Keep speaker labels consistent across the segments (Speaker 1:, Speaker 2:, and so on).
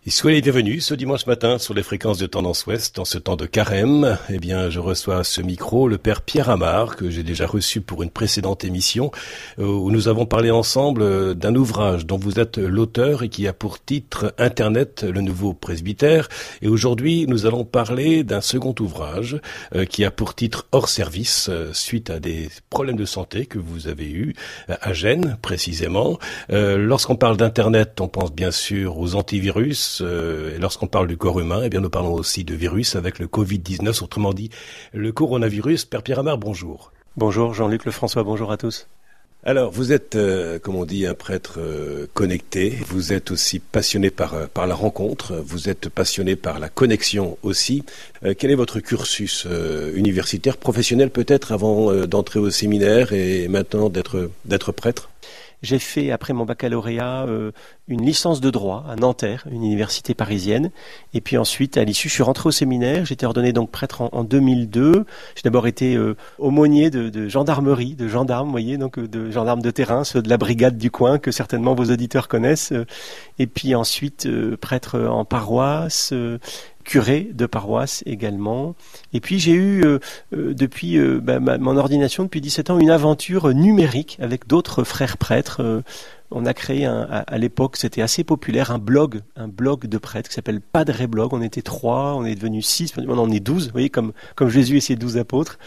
Speaker 1: Et soyez les bienvenus ce dimanche matin sur les fréquences de Tendance Ouest, en ce temps de carême. Eh bien, je reçois à ce micro le père Pierre Amar, que j'ai déjà reçu pour une précédente émission, où nous avons parlé ensemble d'un ouvrage dont vous êtes l'auteur et qui a pour titre Internet, le nouveau presbytère. Et aujourd'hui, nous allons parler d'un second ouvrage qui a pour titre Hors service, suite à des problèmes de santé que vous avez eus à Gênes, précisément. Lorsqu'on parle d'Internet, on pense bien sûr aux antivirus. Et lorsqu'on parle du corps humain, eh bien nous parlons aussi de virus avec le Covid-19, autrement dit le coronavirus. Père Pierre Amar, bonjour.
Speaker 2: Bonjour Jean-Luc Lefrançois, bonjour à tous.
Speaker 1: Alors, vous êtes, comme on dit, un prêtre connecté. Vous êtes aussi passionné par la rencontre. Vous êtes passionné par la connexion aussi. Quel est votre cursus universitaire, professionnel peut-être, avant d'entrer au séminaire et maintenant d'être prêtre ?
Speaker 2: J'ai fait, après mon baccalauréat, une licence de droit à Nanterre, une université parisienne. Et puis ensuite, à l'issue, je suis rentré au séminaire. J'étais ordonné donc prêtre en 2002. J'ai d'abord été aumônier de gendarmerie, de gendarmes, vous voyez, donc de gendarmes de terrain, ceux de la brigade du coin que certainement vos auditeurs connaissent. Et puis ensuite, prêtre en paroisse, curé de paroisse également. Et puis j'ai eu depuis mon ordination depuis 17 ans une aventure numérique avec d'autres frères prêtres. On a créé à l'époque, c'était assez populaire, un blog de prêtres qui s'appelle Padre Blog. On était 3, on est devenu 6, maintenant on est 12, vous voyez, comme Jésus et ses 12 apôtres.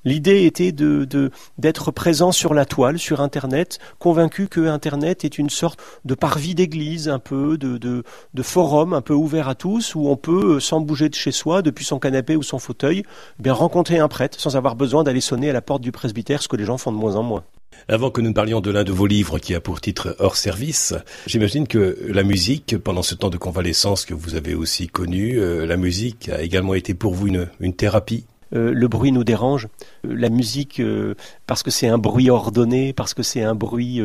Speaker 2: L'idée était d'être présent sur la toile, sur Internet, convaincu que Internet est une sorte de parvis d'église, un peu de forum, un peu ouvert à tous, où on peut, sans bouger de chez soi, depuis son canapé ou son fauteuil, bien rencontrer un prêtre sans avoir besoin d'aller sonner à la porte du presbytère, ce que les gens font de moins en moins.
Speaker 1: Avant que nous ne parlions de l'un de vos livres qui a pour titre Hors service, j'imagine que la musique, pendant ce temps de convalescence que vous avez aussi connu, la musique a également été pour vous une thérapie.
Speaker 2: Le bruit nous dérange. La musique, parce que c'est un bruit ordonné, parce que c'est un bruit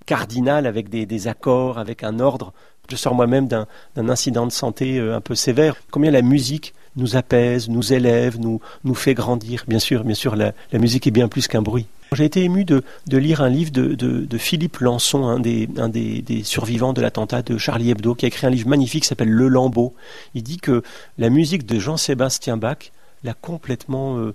Speaker 2: cardinal avec des accords, avec un ordre. Je sors moi-même d'un incident de santé un peu sévère. Combien la musique nous apaise, nous élève, nous fait grandir. Bien sûr, la musique est bien plus qu'un bruit. J'ai été ému de lire un livre de Philippe Lançon, un des survivants de l'attentat de Charlie Hebdo, qui a écrit un livre magnifique qui s'appelle Le Lambeau. Il dit que la musique de Jean-Sébastien Bach l'a complètement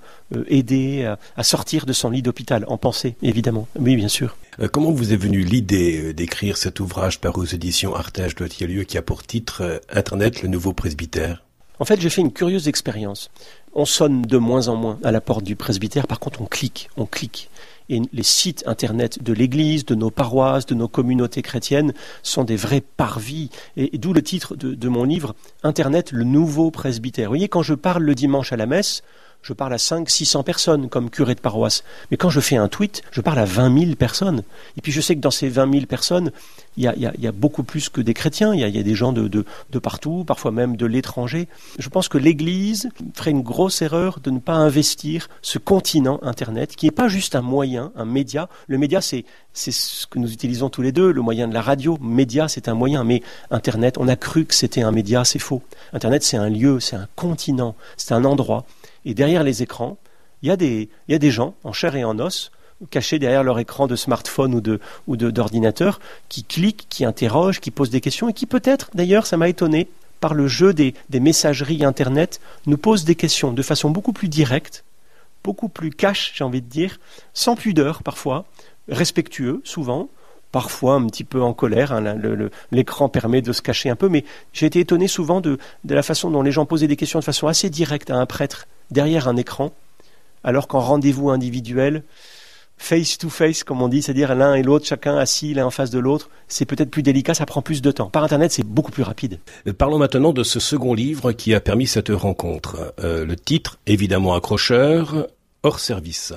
Speaker 2: aidé à sortir de son lit d'hôpital, en pensée, évidemment. Oui, bien sûr.
Speaker 1: Comment vous est venue l'idée d'écrire cet ouvrage paru aux éditions Artege de Thielieu qui a pour titre Internet, le nouveau presbytère ?
Speaker 2: En fait, j'ai fait une curieuse expérience. On sonne de moins en moins à la porte du presbytère, par contre on clique. Et les sites internet de l'église, de nos paroisses, de nos communautés chrétiennes sont des vrais parvis. Et d'où le titre de mon livre, Internet, le nouveau presbytère. Vous voyez, quand je parle le dimanche à la messe, je parle à 500-600 personnes comme curé de paroisse. Mais quand je fais un tweet, je parle à 20 000 personnes. Et puis je sais que dans ces 20 000 personnes, il y a beaucoup plus que des chrétiens. Il y a des gens de partout, parfois même de l'étranger. Je pense que l'Église ferait une grosse erreur de ne pas investir ce continent Internet, qui n'est pas juste un moyen, un média. Le média, c'est ce que nous utilisons tous les deux, le moyen de la radio. Média, c'est un moyen. Mais Internet, on a cru que c'était un média, c'est faux. Internet, c'est un lieu, c'est un continent, c'est un endroit. Et derrière les écrans, il y a des gens en chair et en os, cachés derrière leur écran de smartphone ou d'ordinateur, qui cliquent, qui interrogent, qui posent des questions et qui peut-être, d'ailleurs, ça m'a étonné, par le jeu des messageries Internet, nous posent des questions de façon beaucoup plus directe, beaucoup plus cash, j'ai envie de dire, sans pudeur parfois, respectueux souvent, parfois un petit peu en colère, hein, l'écran permet de se cacher un peu, mais j'ai été étonné souvent de la façon dont les gens posaient des questions de façon assez directe à un prêtre derrière un écran, alors qu'en rendez-vous individuel, face to face, comme on dit, c'est-à-dire l'un et l'autre, chacun assis l'un en face de l'autre, c'est peut-être plus délicat, ça prend plus de temps. Par Internet, c'est beaucoup plus rapide.
Speaker 1: Parlons maintenant de ce second livre qui a permis cette rencontre. Le titre, évidemment accrocheur, Hors service.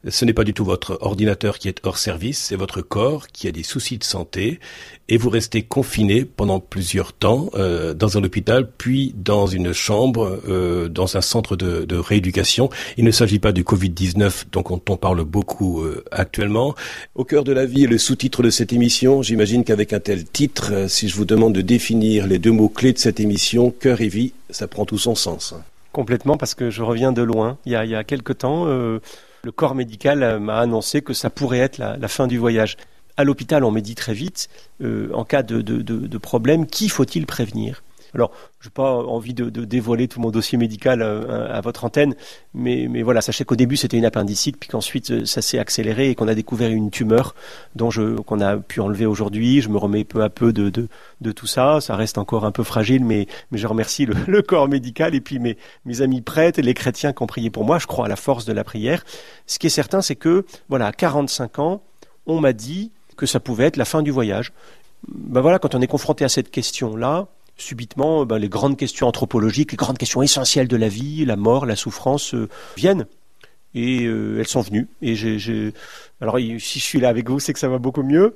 Speaker 1: Ce n'est pas du tout votre ordinateur qui est hors service, c'est votre corps qui a des soucis de santé et vous restez confiné pendant plusieurs temps dans un hôpital puis dans une chambre, dans un centre de rééducation. Il ne s'agit pas du Covid-19 dont on parle beaucoup actuellement. Au cœur de la vie est le sous-titre de cette émission. J'imagine qu'avec un tel titre, si je vous demande de définir les deux mots-clés de cette émission, cœur et vie, ça prend tout son sens.
Speaker 2: Complètement, parce que je reviens de loin. Il y a quelque temps... le corps médical m'a annoncé que ça pourrait être la fin du voyage. À l'hôpital, on me dit très vite, en cas de problème, qui faut-il prévenir ? Alors, je n'ai pas envie de dévoiler tout mon dossier médical à votre antenne, mais voilà, sachez qu'au début c'était une appendicite, puis qu'ensuite ça s'est accéléré et qu'on a découvert une tumeur qu'on a pu enlever aujourd'hui. Je me remets peu à peu de tout ça. Ça reste encore un peu fragile, mais je remercie le corps médical et puis mes amis prêtres et les chrétiens qui ont prié pour moi. Je crois à la force de la prière. Ce qui est certain, c'est que voilà, à 45 ans, on m'a dit que ça pouvait être la fin du voyage. Ben voilà, quand on est confronté à cette question-là, subitement, les grandes questions anthropologiques, les grandes questions essentielles de la vie, la mort, la souffrance, viennent. Et elles sont venues. Et alors, si je suis là avec vous, c'est que ça va beaucoup mieux.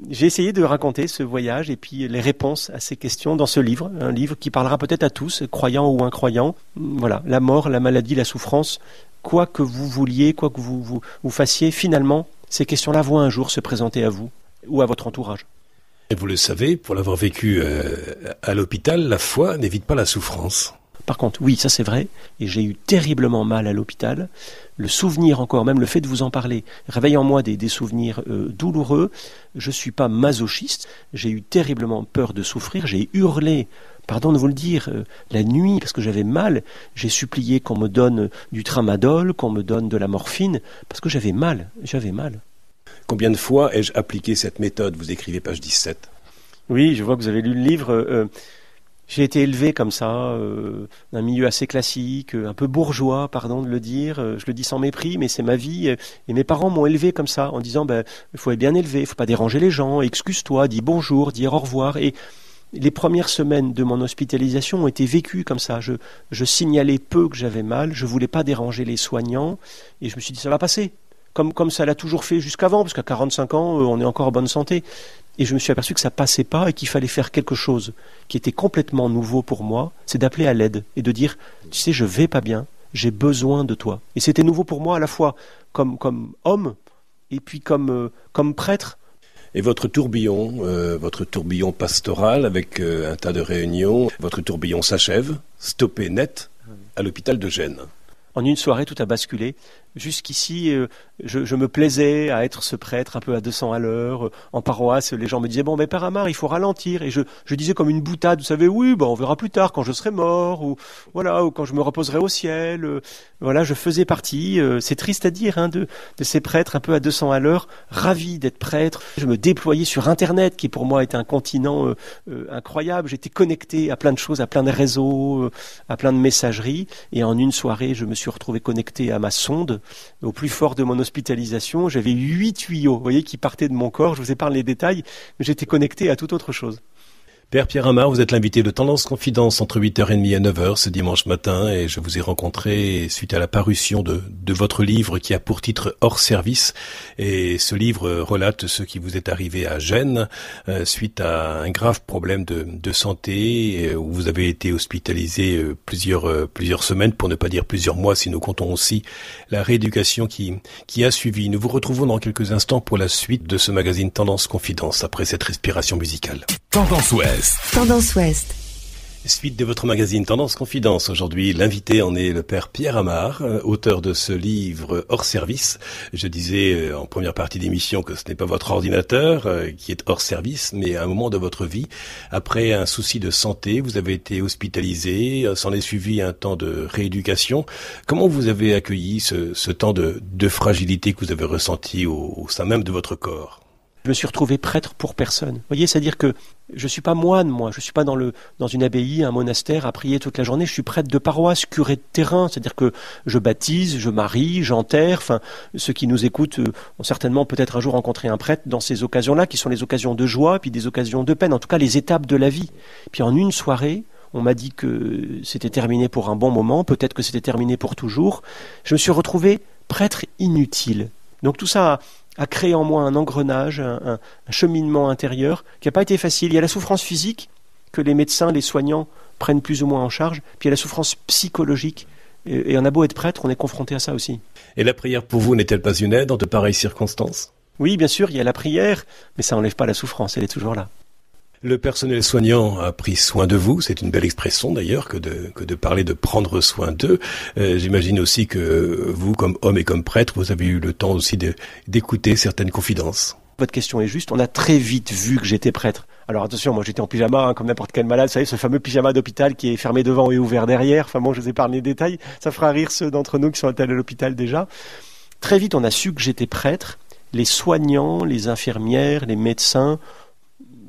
Speaker 2: J'ai essayé de raconter ce voyage et puis les réponses à ces questions dans ce livre. Un livre qui parlera peut-être à tous, croyants ou incroyants. Voilà, la mort, la maladie, la souffrance. Quoi que vous vouliez, quoi que vous fassiez, finalement, ces questions-là vont un jour se présenter à vous ou à votre entourage.
Speaker 1: Et vous le savez, pour l'avoir vécu à l'hôpital, la foi n'évite pas la souffrance.
Speaker 2: Par contre, oui, ça c'est vrai, et j'ai eu terriblement mal à l'hôpital. Le souvenir encore, même le fait de vous en parler, réveille en moi des souvenirs douloureux. Je ne suis pas masochiste, j'ai eu terriblement peur de souffrir, j'ai hurlé, pardon de vous le dire, la nuit, parce que j'avais mal. J'ai supplié qu'on me donne du tramadol, qu'on me donne de la morphine, parce que j'avais mal.
Speaker 1: Combien de fois ai-je appliqué cette méthode ? Vous écrivez page 17.
Speaker 2: Oui, je vois que vous avez lu le livre. J'ai été élevé comme ça, d'un milieu assez classique, un peu bourgeois, pardon de le dire. Je le dis sans mépris, mais c'est ma vie. Et mes parents m'ont élevé comme ça, en disant il faut être bien élevé, il ne faut pas déranger les gens, excuse-toi, dis bonjour, dis au revoir. Et les premières semaines de mon hospitalisation ont été vécues comme ça. Je signalais peu que j'avais mal, je ne voulais pas déranger les soignants, et je me suis dit ça va passer. Comme ça l'a toujours fait jusqu'avant, parce qu'à 45 ans, on est encore en bonne santé. Et je me suis aperçu que ça passait pas et qu'il fallait faire quelque chose qui était complètement nouveau pour moi, c'est d'appeler à l'aide et de dire, tu sais, je vais pas bien, j'ai besoin de toi. Et c'était nouveau pour moi à la fois comme homme et puis comme prêtre.
Speaker 1: Et votre tourbillon pastoral avec un tas de réunions, votre tourbillon s'achève, stoppé net, à l'hôpital de Gênes.
Speaker 2: En une soirée, tout a basculé. Jusqu'ici, je me plaisais à être ce prêtre un peu à 200 à l'heure. En paroisse, les gens me disaient « Bon, mais Père Amar, il faut ralentir. » Et je disais comme une boutade, vous savez, « Oui, on verra plus tard quand je serai mort. » ou quand je me reposerai au ciel. Voilà, je faisais partie, c'est triste à dire, de ces prêtres un peu à 200 à l'heure, ravis d'être prêtre. Je me déployais sur Internet, qui pour moi est un continent incroyable. J'étais connecté à plein de choses, à plein de réseaux, à plein de messageries. Et en une soirée, je me suis retrouvé connecté à ma sonde. Au plus fort de mon hospitalisation, j'avais 8 tuyaux, vous voyez, qui partaient de mon corps. Je vous épargne les détails, mais j'étais connecté à toute autre chose.
Speaker 1: Père Pierre Amar, vous êtes l'invité de Tendance Confidence entre 8h30 et 9h ce dimanche matin et je vous ai rencontré suite à la parution de votre livre qui a pour titre Hors service. Et ce livre relate ce qui vous est arrivé à Gênes suite à un grave problème de santé où vous avez été hospitalisé plusieurs semaines, pour ne pas dire plusieurs mois si nous comptons aussi la rééducation qui a suivi. Nous vous retrouvons dans quelques instants pour la suite de ce magazine Tendance Confidence après cette respiration musicale.
Speaker 3: Tendance Ouest.
Speaker 4: Tendance Ouest.
Speaker 1: Suite de votre magazine Tendance Confidence. Aujourd'hui, l'invité en est le Père Pierre Amar, auteur de ce livre Hors service. Je disais en première partie d'émission que ce n'est pas votre ordinateur qui est hors service, mais à un moment de votre vie, après un souci de santé, vous avez été hospitalisé, s'en est suivi un temps de rééducation. Comment vous avez accueilli ce temps de fragilité que vous avez ressenti au sein même de votre corps ?
Speaker 2: Je me suis retrouvé prêtre pour personne. Vous voyez, c'est-à-dire que je suis pas moine, moi. Je suis pas dans une abbaye, un monastère à prier toute la journée. Je suis prêtre de paroisse, curé de terrain. C'est-à-dire que je baptise, je marie, j'enterre. Enfin, ceux qui nous écoutent ont certainement peut-être un jour rencontré un prêtre dans ces occasions-là, qui sont les occasions de joie, puis des occasions de peine. En tout cas, les étapes de la vie. Puis en une soirée, on m'a dit que c'était terminé pour un bon moment. Peut-être que c'était terminé pour toujours. Je me suis retrouvé prêtre inutile. Donc tout ça a créé en moi un engrenage, un cheminement intérieur qui n'a pas été facile. Il y a la souffrance physique que les médecins, les soignants prennent plus ou moins en charge, puis il y a la souffrance psychologique. Et on a beau être prêtre, on est confronté à ça aussi.
Speaker 1: Et la prière pour vous n'est-elle pas une aide dans de pareilles circonstances ?
Speaker 2: Oui, bien sûr, il y a la prière, mais ça n'enlève pas la souffrance, elle est toujours là.
Speaker 1: Le personnel soignant a pris soin de vous, c'est une belle expression d'ailleurs que de parler de prendre soin d'eux. J'imagine aussi que vous, comme homme et comme prêtre, vous avez eu le temps aussi d'écouter certaines confidences.
Speaker 2: Votre question est juste. On a très vite vu que j'étais prêtre. Alors attention, moi j'étais en pyjama, comme n'importe quel malade. Vous savez, ce fameux pyjama d'hôpital qui est fermé devant et ouvert derrière. Enfin bon, je vous épargne les détails. Ça fera rire ceux d'entre nous qui sont allés à l'hôpital déjà. Très vite, on a su que j'étais prêtre. Les soignants, les infirmières, les médecins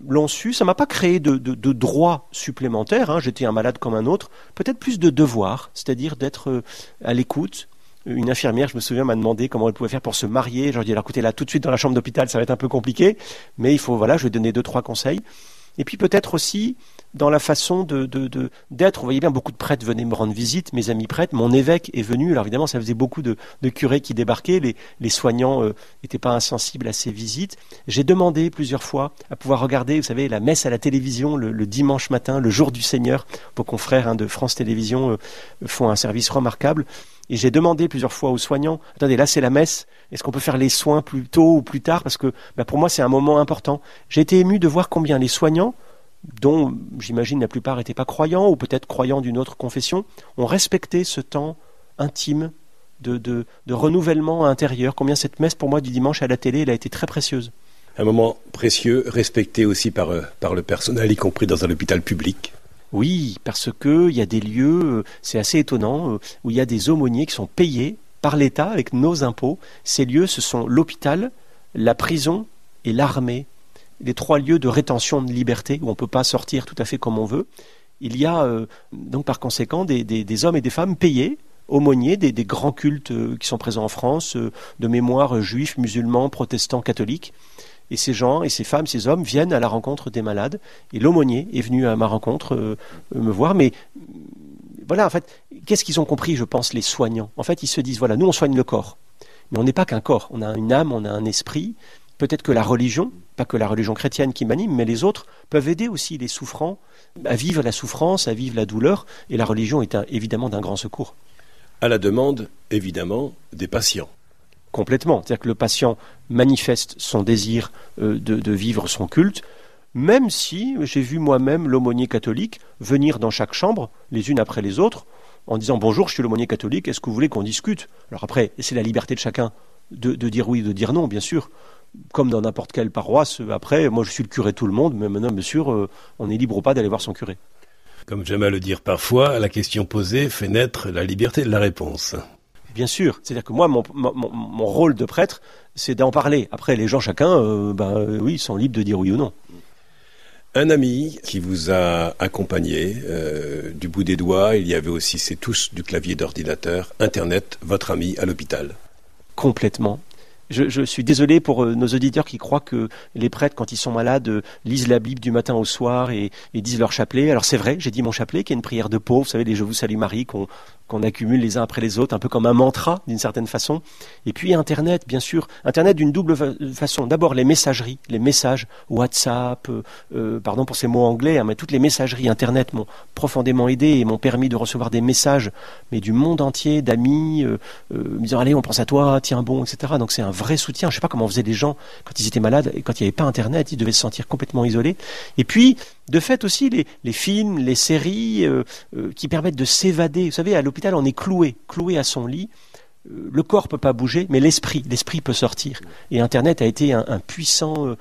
Speaker 2: l'ont su. Ça m'a pas créé de droits supplémentaires. J'étais un malade comme un autre. Peut-être plus de devoirs, c'est-à-dire d'être à l'écoute. Une infirmière, je me souviens, m'a demandé comment elle pouvait faire pour se marier. Je leur ai dit, alors écoutez, là, tout de suite dans la chambre d'hôpital, ça va être un peu compliqué, mais je vais donner 2-3 conseils. Et puis peut-être aussi dans la façon d'être. Vous voyez bien, beaucoup de prêtres venaient me rendre visite, mes amis prêtres. Mon évêque est venu. Alors évidemment, ça faisait beaucoup de curés qui débarquaient. Les soignants n'étaient pas insensibles à ces visites. J'ai demandé plusieurs fois à pouvoir regarder, vous savez, la messe à la télévision le dimanche matin, le jour du Seigneur. Vos confrères de France Télévisions font un service remarquable. Et j'ai demandé plusieurs fois aux soignants, attendez, là c'est la messe, est-ce qu'on peut faire les soins plus tôt ou plus tard? Parce que pour moi c'est un moment important. J'ai été ému de voir combien les soignants, dont j'imagine la plupart n'étaient pas croyants, ou peut-être croyants d'une autre confession, ont respecté ce temps intime de renouvellement intérieur. Combien cette messe pour moi du dimanche à la télé, elle a été très précieuse.
Speaker 1: Un moment précieux, respecté aussi par le personnel, y compris dans un hôpital public.
Speaker 2: Oui, parce que il y a des lieux, c'est assez étonnant, où il y a des aumôniers qui sont payés par l'État avec nos impôts. Ces lieux, ce sont l'hôpital, la prison et l'armée. Les 3 lieux de rétention de liberté où on ne peut pas sortir tout à fait comme on veut. Il y a donc par conséquent des hommes et des femmes payés, aumôniers, des grands cultes qui sont présents en France, de mémoire juifs, musulmans, protestants, catholiques. Et ces gens, et ces femmes, ces hommes viennent à la rencontre des malades. Et l'aumônier est venu à ma rencontre me voir. Mais voilà, en fait, qu'est-ce qu'ils ont compris, je pense, les soignants? En fait, ils se disent, voilà, nous on soigne le corps. Mais on n'est pas qu'un corps. On a une âme, on a un esprit. Peut-être que la religion, pas que la religion chrétienne qui m'anime, mais les autres peuvent aider aussi les souffrants à vivre la souffrance, à vivre la douleur. Et la religion est évidemment d'un grand secours.
Speaker 1: À la demande, évidemment, des patients.
Speaker 2: Complètement. C'est-à-dire que le patient manifeste son désir de vivre son culte, même si j'ai vu moi-même l'aumônier catholique venir dans chaque chambre, les unes après les autres, en disant « Bonjour, je suis l'aumônier catholique, est-ce que vous voulez qu'on discute ?» Alors après, c'est la liberté de chacun de dire oui ou de dire non, bien sûr. Comme dans n'importe quelle paroisse, après, moi je suis le curé de tout le monde, mais maintenant, bien sûr, on est libre ou pas d'aller voir son curé.
Speaker 1: Comme j'aime à le dire parfois, la question posée fait naître la liberté de la réponse.
Speaker 2: Bien sûr, c'est-à-dire que moi, mon rôle de prêtre, c'est d'en parler. Après, les gens, chacun, oui, sont libres de dire oui ou non.
Speaker 1: Un ami qui vous a accompagné du bout des doigts, il y avait aussi ces touches du clavier d'ordinateur, Internet, votre ami à l'hôpital.
Speaker 2: Complètement. Je suis désolé pour nos auditeurs qui croient que les prêtres, quand ils sont malades, lisent la Bible du matin au soir et disent leur chapelet. Alors c'est vrai, j'ai dit mon chapelet, qui est une prière de pauvre, vous savez, les Je vous salue Marie, qu'on accumule les uns après les autres, un peu comme un mantra d'une certaine façon. Et puis Internet, bien sûr. Internet d'une double façon. D'abord les messageries, les messages, WhatsApp, pardon pour ces mots anglais, mais toutes les messageries Internet m'ont profondément aidé et m'ont permis de recevoir des messages, mais du monde entier, d'amis, me disant allez, on pense à toi, tiens bon, etc. Donc c'est un vrai soutien. Je ne sais pas comment faisaient les gens quand ils étaient malades et quand il n'y avait pas Internet, ils devaient se sentir complètement isolés. Et puis, de fait aussi, les films, les séries qui permettent de s'évader. Vous savez, à l'hôpital, on est cloué à son lit. Le corps peut pas bouger, mais l'esprit peut sortir. Et Internet a été un puissant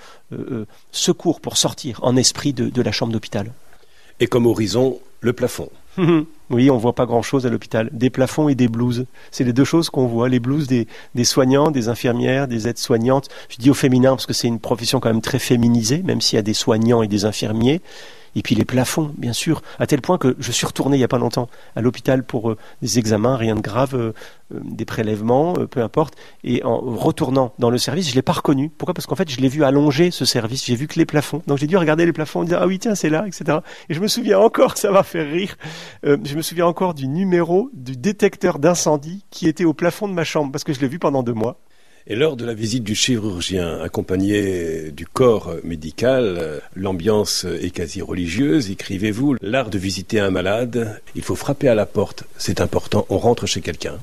Speaker 2: secours pour sortir en esprit de la chambre d'hôpital.
Speaker 1: Et comme horizon, le plafond.
Speaker 2: Oui, on voit pas grand-chose à l'hôpital. Des plafonds et des blouses. C'est les deux choses qu'on voit. Les blouses des soignants, des infirmières, des aides-soignantes. Je dis au féminin parce que c'est une profession quand même très féminisée, même s'il y a des soignants et des infirmiers. Et puis les plafonds, bien sûr, à tel point que je suis retourné il n'y a pas longtemps à l'hôpital pour des examens, rien de grave, des prélèvements, peu importe. Et en retournant dans le service, je ne l'ai pas reconnu. Pourquoi ? Parce qu'en fait, je l'ai vu allonger ce service, j'ai vu que les plafonds. Donc j'ai dû regarder les plafonds et dire « Ah oui, tiens, c'est là, etc. » Et je me souviens encore, ça va faire rire, je me souviens encore du numéro du détecteur d'incendie qui était au plafond de ma chambre, parce que je l'ai vu pendant 2 mois.
Speaker 1: Et lors de la visite du chirurgien accompagné du corps médical, l'ambiance est quasi religieuse, écrivez-vous, l'art de visiter un malade, il faut frapper à la porte, c'est important, on rentre chez quelqu'un.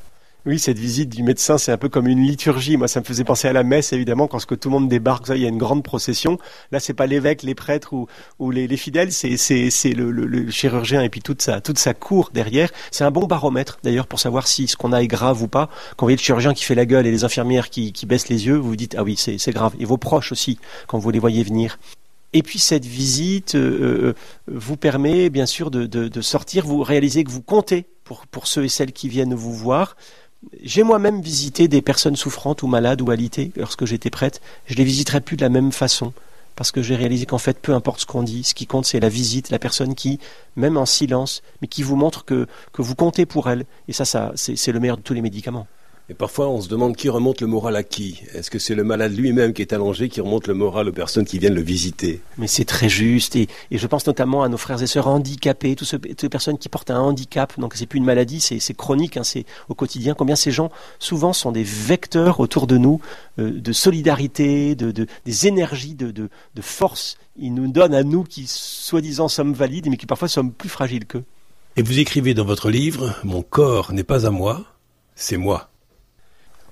Speaker 2: Oui, cette visite du médecin, c'est un peu comme une liturgie. Moi, ça me faisait penser à la messe, évidemment, quand tout le monde débarque, il y a une grande procession. Là, c'est pas l'évêque, les prêtres ou les fidèles, c'est le chirurgien et puis toute sa cour derrière. C'est un bon baromètre, d'ailleurs, pour savoir si ce qu'on a est grave ou pas. Quand vous voyez le chirurgien qui fait la gueule et les infirmières qui baissent les yeux, vous vous dites, ah oui, c'est grave. Et vos proches aussi, quand vous les voyez venir. Et puis cette visite vous permet bien sûr de sortir, vous réalisez que vous comptez pour ceux et celles qui viennent vous voir. J'ai moi-même visité des personnes souffrantes ou malades ou alitées lorsque j'étais prêtre. Je les visiterai plus de la même façon parce que j'ai réalisé qu'en fait, peu importe ce qu'on dit, ce qui compte c'est la visite, la personne qui, même en silence, mais qui vous montre que vous comptez pour elle. Et ça c'est le meilleur de tous les médicaments.
Speaker 1: Et parfois, on se demande qui remonte le moral à qui. Est-ce que c'est le malade lui-même qui est allongé qui remonte le moral aux personnes qui viennent le visiter?
Speaker 2: Mais c'est très juste. Et je pense notamment à nos frères et sœurs handicapés, toutes ces personnes qui portent un handicap. Donc, c'est plus une maladie, c'est chronique, c'est au quotidien. Combien ces gens, souvent, sont des vecteurs autour de nous, de solidarité, des énergies, de force. Ils nous donnent à nous qui, soi-disant, sommes valides, mais qui parfois sommes plus fragiles qu'eux.
Speaker 1: Et vous écrivez dans votre livre, « Mon corps n'est pas à moi, c'est moi ».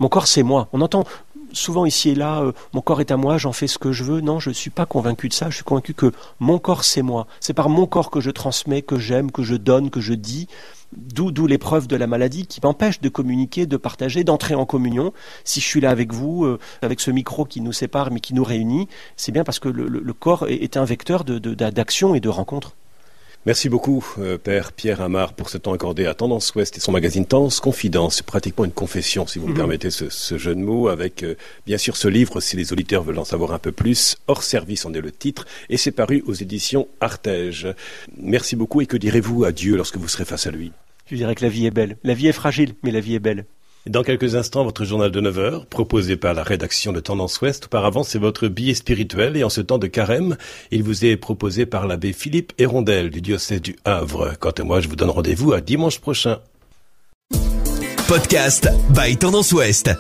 Speaker 2: Mon corps, c'est moi. On entend souvent ici et là, mon corps est à moi, j'en fais ce que je veux. Non, je ne suis pas convaincu de ça. Je suis convaincu que mon corps, c'est moi. C'est par mon corps que je transmets, que j'aime, que je donne, que je dis. D'où l'épreuve de la maladie qui m'empêche de communiquer, de partager, d'entrer en communion. Si je suis là avec vous, avec ce micro qui nous sépare mais qui nous réunit, c'est bien parce que le corps est un vecteur d'action et de rencontre.
Speaker 1: Merci beaucoup, Père Pierre Amar, pour ce temps accordé à Tendance Ouest et son magazine Tendance Confidence. C'est pratiquement une confession, si vous me permettez ce jeu de mots, avec bien sûr ce livre, si les auditeurs veulent en savoir un peu plus. Hors service en est le titre, et c'est paru aux éditions Artege. Merci beaucoup, et que direz-vous à Dieu lorsque vous serez face à lui?
Speaker 2: Je dirais que la vie est belle. La vie est fragile, mais la vie est belle.
Speaker 1: Dans quelques instants, votre journal de 9h, proposé par la rédaction de Tendance Ouest. Auparavant, c'est votre billet spirituel. Et en ce temps de carême, il vous est proposé par l'abbé Philippe Hérondel du diocèse du Havre. Quant à moi, je vous donne rendez-vous à dimanche prochain.
Speaker 3: Podcast by Tendance Ouest.